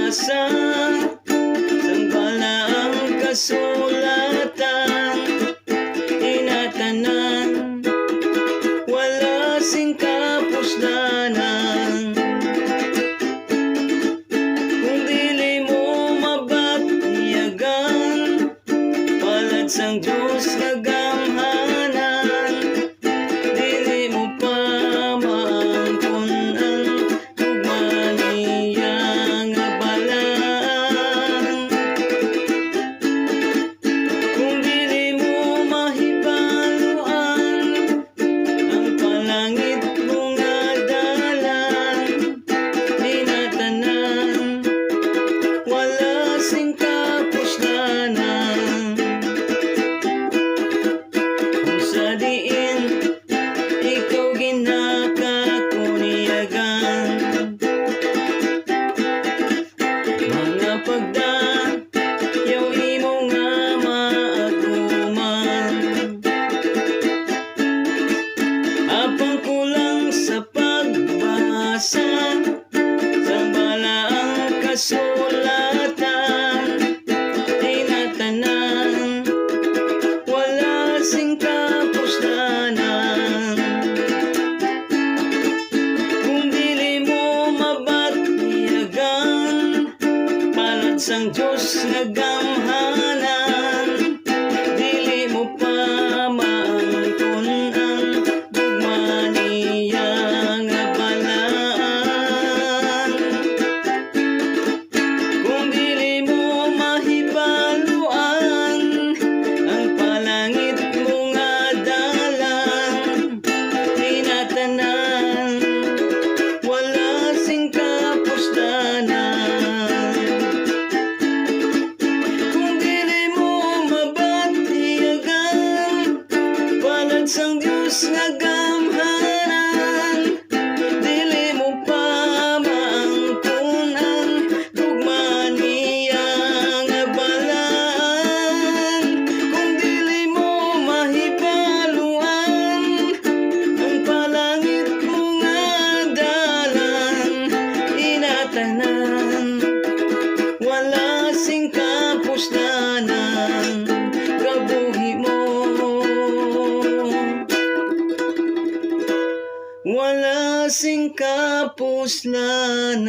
pagbasa sang balaang kasulatan, inatanan wala sing kapusdanan. Kung dili mo mabatiyagan, palad sang Diyos nga gamhanan, dili mo pa maangkon ang tugma niya nga balaan. Kung dili mo mahibaluan ang palangit mo nga dalan, inatanan wala sing kapusdanan. Kung sa diin ikaw ginakakuniyagan, mga pagdayaw imo nga maaguman, apang kulang sa pagbasa sa balaang kasulatan, inatanan wala sing kapusdanan. Kung dili mo mabatiyagan, palad sang Diyos nga gamhanan, dili mo pa maangkon ang tugma niya nga balaan. Kung dili mo mahibaluan ang palangit mo nga dalan, inatanan wala sing kapusdanan. Kung dili mo mabatiyagan, palad sang Diyos nga gamhanan, dili mo pa maangkon ang tugma niya nga balaan. Kung dili mo mahibaluan ang palangit mo nga dalan, inatanan wala sing kapusdanan. Kabuhi mo wala sing kapusdanan.